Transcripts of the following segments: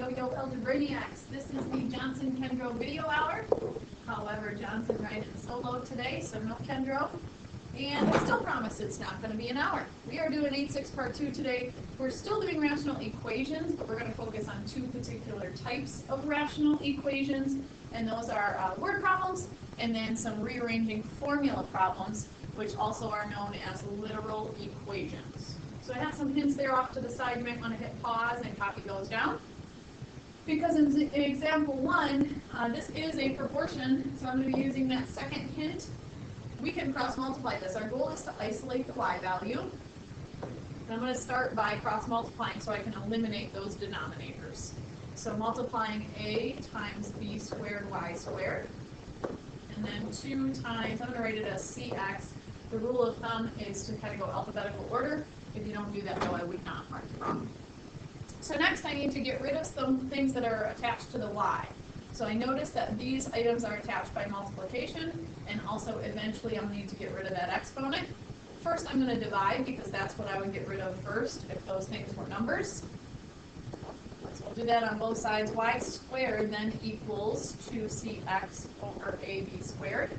Yo-Yo Algebrainiacs. This is the Johnson-Kendrow video hour. However, Johnson riding solo today, so no Kendrow. And I still promise it's not going to be an hour. We are doing 8-6 part 2 today. We're still doing rational equations, but we're going to focus on two particular types of rational equations. And those are word problems and then some rearranging formula problems, which also are known as literal equations. So I have some hints there off to the side. You might want to hit pause and copy those down. Because in example 1, this is a proportion, so I'm going to be using that second hint. We can cross multiply this. Our goal is to isolate the y value. And I'm going to start by cross multiplying so I can eliminate those denominators. So multiplying a times b squared y squared. And then 2 times, I'm going to write it as cx. The rule of thumb is to kind of go alphabetical order. If you don't do that, though, I would not mark it wrong. So next I need to get rid of some things that are attached to the y. So I notice that these items are attached by multiplication, and also eventually I'll need to get rid of that exponent. First I'm going to divide because that's what I would get rid of first if those things were numbers. So we'll do that on both sides. Y squared then equals 2cx over ab squared.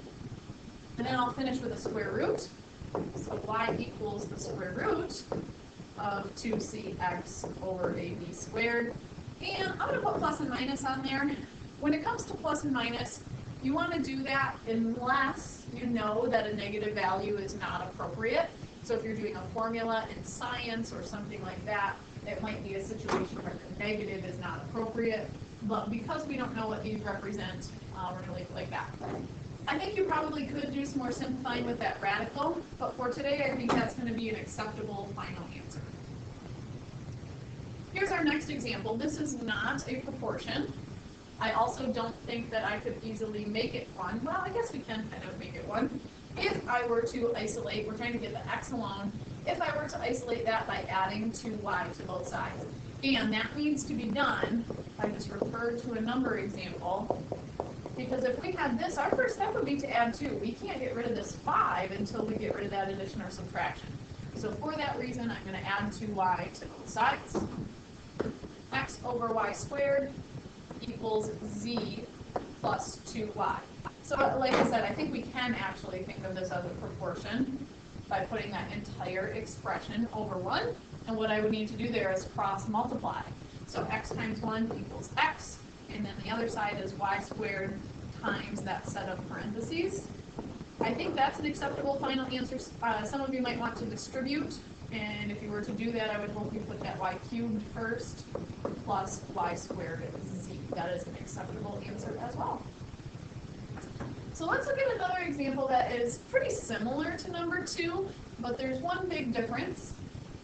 And then I'll finish with a square root. So y equals the square root of 2cx over ab squared. And I'm going to put plus and minus on there. When it comes to plus and minus, you want to do that unless you know that a negative value is not appropriate. So if you're doing a formula in science or something like that, it might be a situation where the negative is not appropriate. But because we don't know what these represent, we're going to leave it like that. I think you probably could do some more simplifying with that radical, but for today I think that's going to be an acceptable final answer. Here's our next example. This is not a proportion. I also don't think that I could easily make it one. Well, I guess we can kind of make it one. If I were to isolate, we're trying to get the x alone, if I were to isolate that by adding 2y to both sides. And that needs to be done, I just referred to a number example, because if we had this, our first step would be to add 2. We can't get rid of this 5 until we get rid of that addition or subtraction. So for that reason, I'm going to add 2y to both sides. X over y squared equals z plus 2y. So like I said, I think we can actually think of this as a proportion by putting that entire expression over 1. And what I would need to do there is cross multiply. So x times 1 equals x. And then the other side is y squared times that set of parentheses. I think that's an acceptable final answer. Some of you might want to distribute, and if you were to do that, I would hope you put that y cubed first plus y squared z. That is an acceptable answer as well. So let's look at another example that is pretty similar to number 2, but there's one big difference,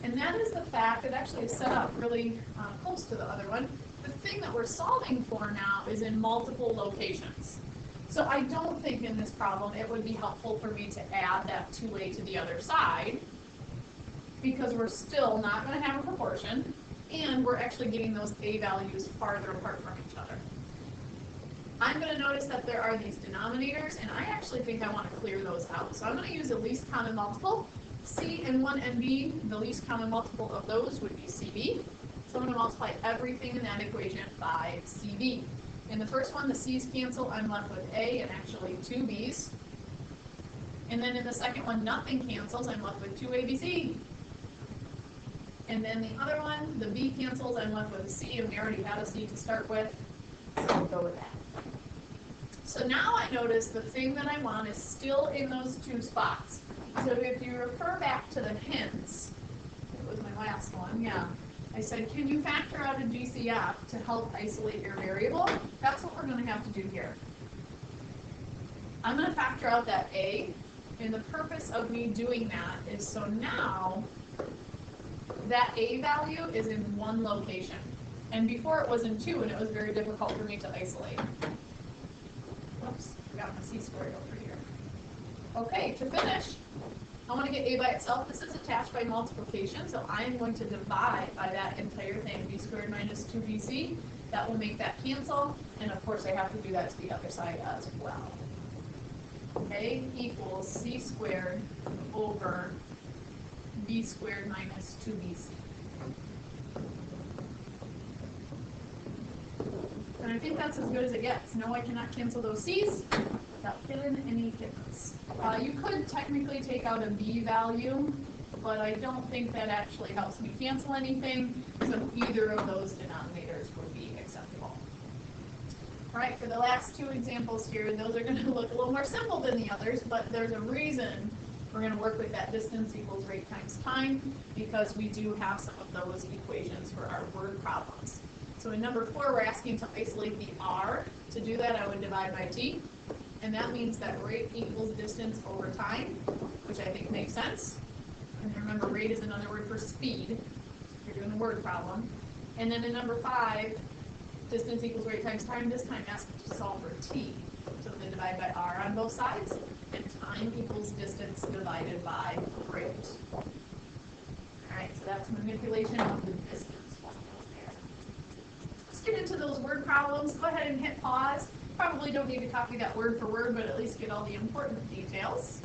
and that is the fact that actually it's set up really close to the other one. The thing that we're solving for now is in multiple locations. So I don't think in this problem it would be helpful for me to add that 2a to the other side, because we're still not going to have a proportion, and we're actually getting those a values farther apart from each other. I'm going to notice that there are these denominators, and I actually think I want to clear those out. So I'm going to use the least common multiple. C and 1 and b, the least common multiple of those would be cb. So I'm going to multiply everything in that equation by cb. In the first one, the c's cancel. I'm left with a and actually 2 b's. And then in the second one, nothing cancels. I'm left with 2abc. And then the other one, the b cancels. I'm left with a c, and we already had a c to start with. So I'll go with that. So now I notice the thing that I want is still in those 2 spots. So if you refer back to the hints, it was my last one, yeah. I said, can you factor out a GCF to help isolate your variable? That's what we're going to have to do here. I'm going to factor out that a, and the purpose of me doing that is so now that a value is in 1 location. And before it was in 2, and it was very difficult for me to isolate. Oops, forgot my c squared over here. Okay, to finish, I want to get a by itself. This is attached by multiplication, so I am going to divide by that entire thing, b squared minus 2bc. That will make that cancel, and of course I have to do that to the other side as well. A equals c squared over b squared minus 2bc. And I think that's as good as it gets. No, I cannot cancel those C's without killing any kittens. You could technically take out a B value, but I don't think that actually helps me cancel anything, so either of those denominators would be acceptable. All right, for the last two examples here, those are going to look a little more simple than the others, but there's a reason we're going to work with that distance equals rate times time, because we do have some of those equations for our word problems. So in number 4, we're asking to isolate the R. To do that, I would divide by T, and that means that rate equals distance over time, which I think makes sense. And remember, rate is another word for speed, if you're doing a word problem. And then in number 5, distance equals rate times time. This time asks to solve for T. So they divide by R on both sides, and time equals distance divided by rate. All right, so that's manipulation of the distance. Let's get into those word problems. Go ahead and hit pause. Probably don't need to copy that word for word, but at least get all the important details.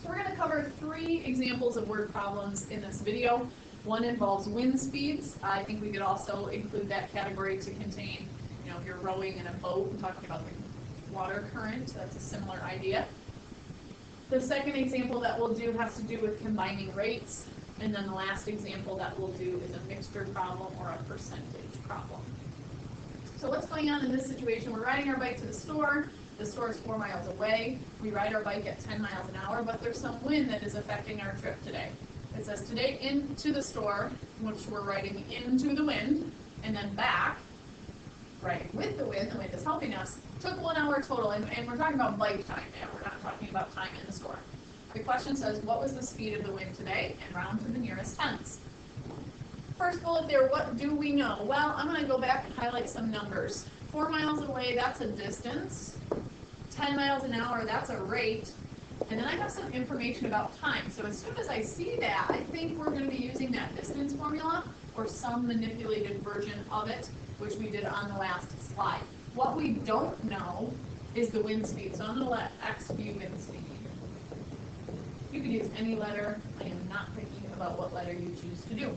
So we're going to cover 3 examples of word problems in this video. One involves wind speeds. I think we could also include that category to contain, if you're rowing in a boat and talking about the water current, that's a similar idea. The second example that we'll do has to do with combining rates. And then the last example that we'll do is a mixture problem or a percentage problem. So what's going on in this situation? We're riding our bike to the store. The store is 4 miles away. We ride our bike at 10 miles an hour, but there's some wind that is affecting our trip today. It says today into the store, which we're riding into the wind, and then back, riding with the wind is helping us, took 1 hour total, and we're talking about bike time now, we're not talking about time in the store. The question says, what was the speed of the wind today, and round to the nearest tenths. First bullet there, what do we know? Well, I'm going to go back and highlight some numbers. 4 miles away, that's a distance. 10 miles an hour, that's a rate. And then I have some information about time. So as soon as I see that, I think we're going to be using that distance formula or some manipulated version of it, which we did on the last slide. What we don't know is the wind speed. So I'm going to let X be wind speed. You could use any letter. I am not thinking about what letter you choose to do.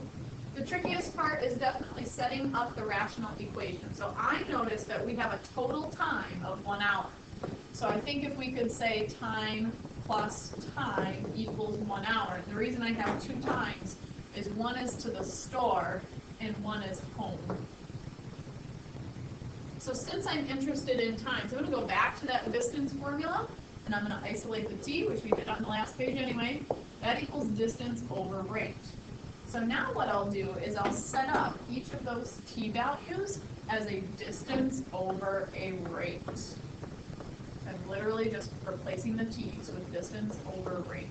The trickiest part is definitely setting up the rational equation. So I noticed that we have a total time of 1 hour. So I think if we could say time plus time equals 1 hour. And the reason I have 2 times is one is to the store and one is home. So since I'm interested in time, so I'm going to go back to that distance formula, and I'm going to isolate the t, which we did on the last page anyway. That equals distance over rate. So now what I'll do is I'll set up each of those t values as a distance over a rate. I'm literally just replacing the t's with distance over rate.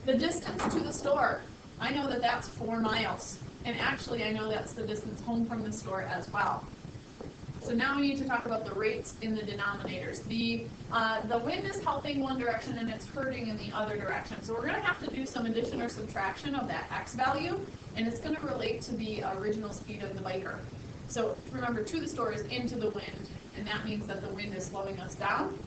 The distance to the store, I know that that's 4 miles. And actually I know that's the distance home from the store as well. So now we need to talk about the rates in the denominators. The wind is helping one direction and it's hurting in the other direction. So we're going to have to do some addition or subtraction of that x value, and it's going to relate to the original speed of the biker. So remember, to the store is into the wind, and that means that the wind is slowing us down,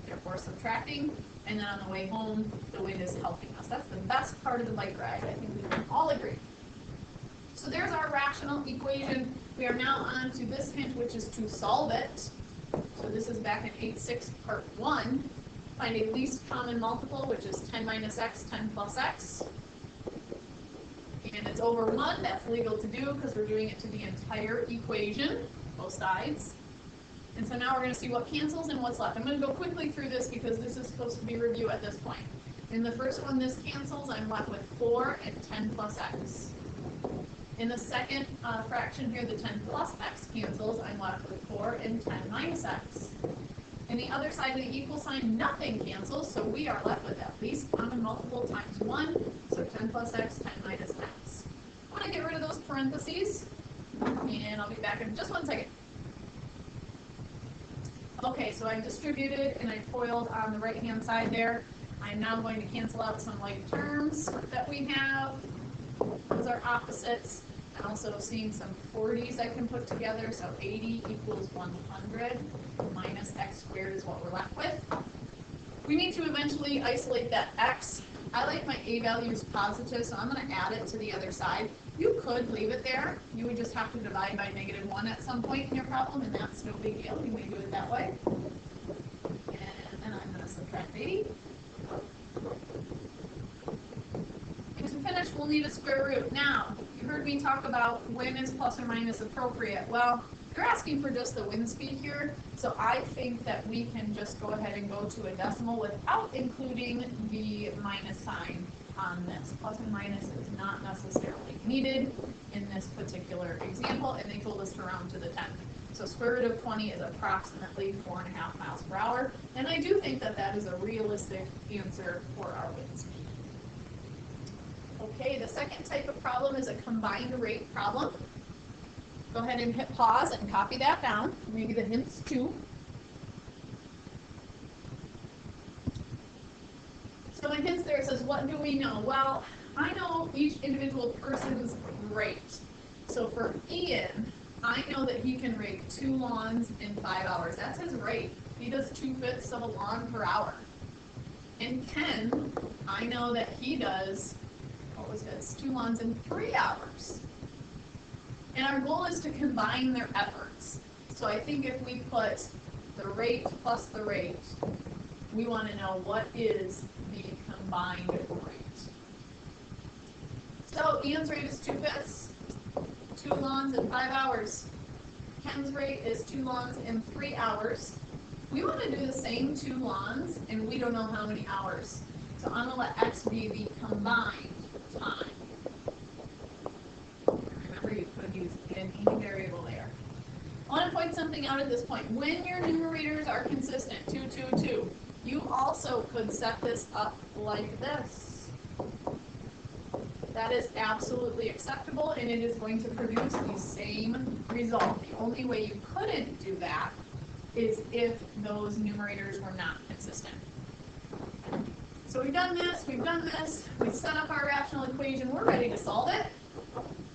therefore subtracting, and then on the way home, the wind is helping us. That's the best part of the bike ride. I think we can all agree. So there's our rational equation. We are now on to this hint, which is to solve it. So this is back in 8.6 part 1. Find a least common multiple, which is 10 minus x, 10 plus x. And it's over 1. That's legal to do because we're doing it to the entire equation, both sides. And so now we're going to see what cancels and what's left. I'm going to go quickly through this because this is supposed to be review at this point. In the first one, this cancels. I'm left with 4 and 10 plus x. In the second fraction here, the 10 plus x cancels. I'm left with 4 and 10 minus x. In the other side of the equal sign, nothing cancels, so we are left with at least common multiple times 1, so 10 plus x, 10 minus x. I'm going to get rid of those parentheses, and I'll be back in just 1 second. Okay, so I've distributed and I FOILed on the right-hand side there. I'm now going to cancel out some like terms that we have. Those are opposites. I'm also seeing some 40s I can put together, so 80 equals 100 minus x squared is what we're left with. We need to eventually isolate that x. I like my a values positive, so I'm going to add it to the other side. You could leave it there. You would just have to divide by -1 at some point in your problem, and that's no big deal. You may do it that way. And then I'm going to subtract 80. And to finish, we'll need a square root. Now, you heard me talk about when is plus or minus appropriate. Well, they're asking for just the wind speed here, so I think that we can just go ahead and go to a decimal without including the minus sign on this. Plus and minus is not necessarily needed in this particular example, and they told us to round to the 10th. So square root of 20 is approximately 4.5 miles per hour, and I do think that that is a realistic answer for our wind speed. Okay, the second type of problem is a combined rate problem. Go ahead and hit pause and copy that down, maybe the hints too. So my hints there says, what do we know? Well, I know each individual person's rate. So for Ian, I know that he can rake 2 lawns in 5 hours. That's his rate. He does 2/5 of a lawn per hour. And Ken, I know that he does, what was his, 2 lawns in 3 hours. And our goal is to combine their efforts. So I think if we put the rate plus the rate, we want to know what is the combined rate. So Ian's rate is 2/5, 2 lawns in 5 hours. Ken's rate is 2 lawns in 3 hours. We want to do the same 2 lawns, and we don't know how many hours. So I'm going to let X be the combined time. Remember, you could use any variable there. I want to point something out at this point. When your numerators are consistent, 2, 2, 2, you also could set this up like this. That is absolutely acceptable, and it is going to produce the same result. The only way you couldn't do that is if those numerators were not consistent. So we've done this, we've set up our rational equation, we're ready to solve it.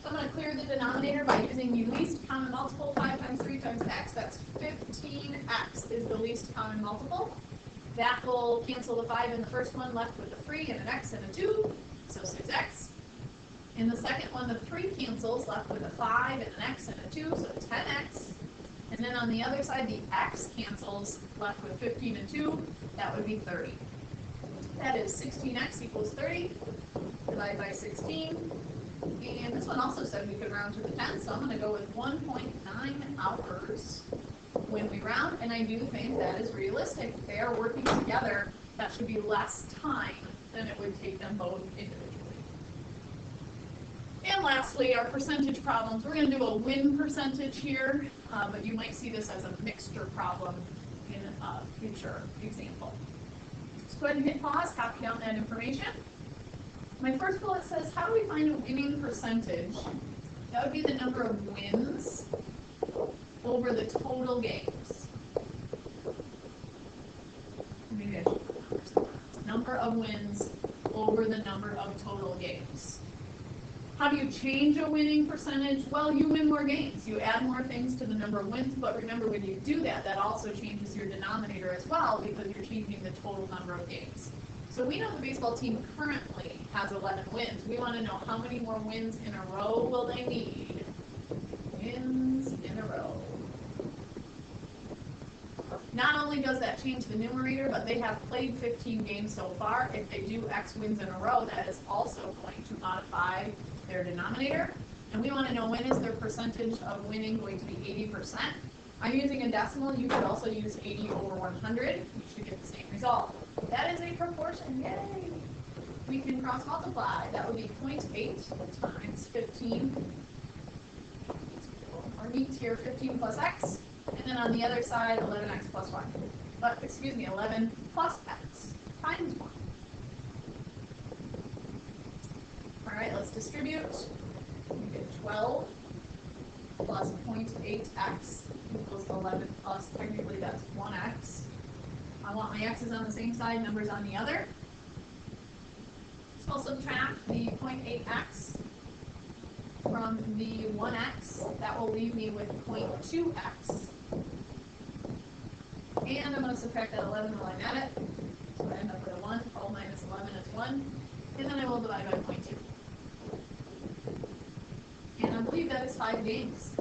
So I'm going to clear the denominator by using the least common multiple, 5 times 3 times x. That's 15x is the least common multiple. That will cancel the 5 in the first one, left with a 3 and an x and a 2, so 6x. In the second one, the 3 cancels, left with a 5 and an x and a 2, so 10x. And then on the other side, the x cancels, left with 15 and 2, that would be 30. That is 16x equals 30, divided by 16. And this one also said we could round to the 10th, so I'm going to go with 1.9 hours when we round, and I do think that is realistic. If they are working together, that should be less time than it would take them both individually. And lastly, our percentage problems. We're going to do a win percentage here, but you might see this as a mixture problem in a future example. So go ahead and hit pause, copy down that information. My first bullet says, how do we find a winning percentage? That would be the number of wins over the total games. Maybe I should put numbers in there. Number of wins over the number of total games. How do you change a winning percentage? Well, you win more games. You add more things to the number of wins, but remember when you do that, that also changes your denominator as well because you're changing the total number of games. So we know the baseball team currently has 11 wins. We want to know how many more wins in a row will they need. Wins in a row. Not only does that change the numerator, but they have played 15 games so far. If they do X wins in a row, that is also going to modify their denominator. And we want to know when is their percentage of winning going to be 80%. I'm using a decimal. You could also use 80 over 100. You should get the same result. That is a proportion. Yay! We can cross multiply. That would be 0.8 times 15. Our meat here, 15 plus x. And then on the other side, 11x plus 1. But, excuse me, 11 plus x times 1. All right, let's distribute. We get 12 plus 0.8x equals 11 plus, technically that's 1x. I want my x's on the same side, numbers on the other. So I'll subtract the 0.8x from the 1x. That will leave me with 0.2x. And I'm going to subtract that 11 while I'm at it. So I end up with a 1. 12 minus 11 is 1. And then I will divide by 0.2. that is 5 games.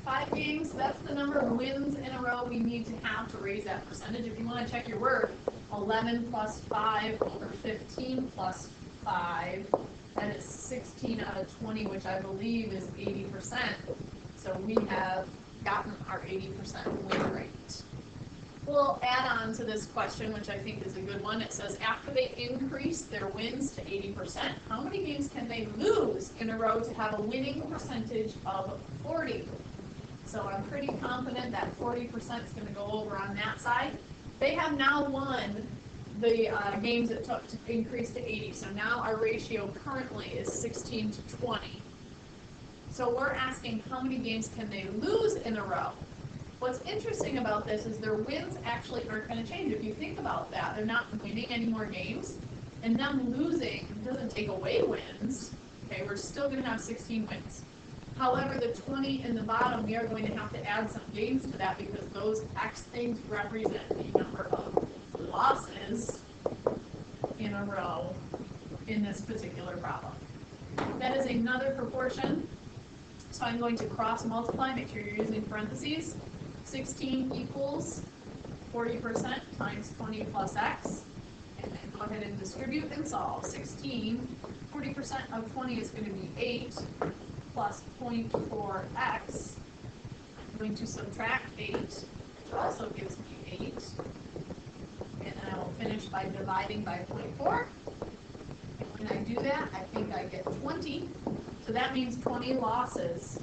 5 games, that's the number of wins in a row we need to have to raise that percentage. If you want to check your work, 11 plus 5 or 15 plus 5, that is 16 out of 20, which I believe is 80%. So we have gotten our 80% win rate. We'll add on to this question, which I think is a good one. It says, after they increase their wins to 80%, how many games can they lose in a row to have a winning percentage of 40? So I'm pretty confident that 40% is going to go over on that side. They have now won the games it took to increase to 80. So now our ratio currently is 16 to 20. So we're asking how many games can they lose in a row? What's interesting about this is their wins actually aren't going to change. If you think about that, they're not winning any more games, and them losing doesn't take away wins. Okay, we're still going to have 16 wins. However, the 20 in the bottom, we are going to have to add some games to that because those X things represent the number of losses in a row in this particular problem. That is another proportion. So I'm going to cross multiply, make sure you're using parentheses. 16 equals 40% times 20 plus X. And then go ahead and distribute and solve. 16, 40% of 20 is going to be 8 plus 0.4X. I'm going to subtract 8, which also gives me 8. And then I will finish by dividing by 0.4. When I do that, I think I get 20. So that means 20 losses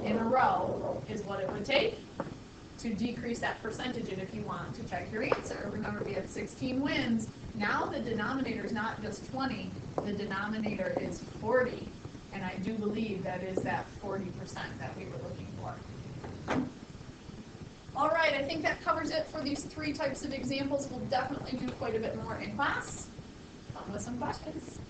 in a row is what it would take to decrease that percentage. And if you want to check your answer, remember we had 16 wins. Now the denominator is not just 20, the denominator is 40. And I do believe that is that 40% that we were looking for. All right, I think that covers it for these 3 types of examples. We'll definitely do quite a bit more in class. Come with some questions.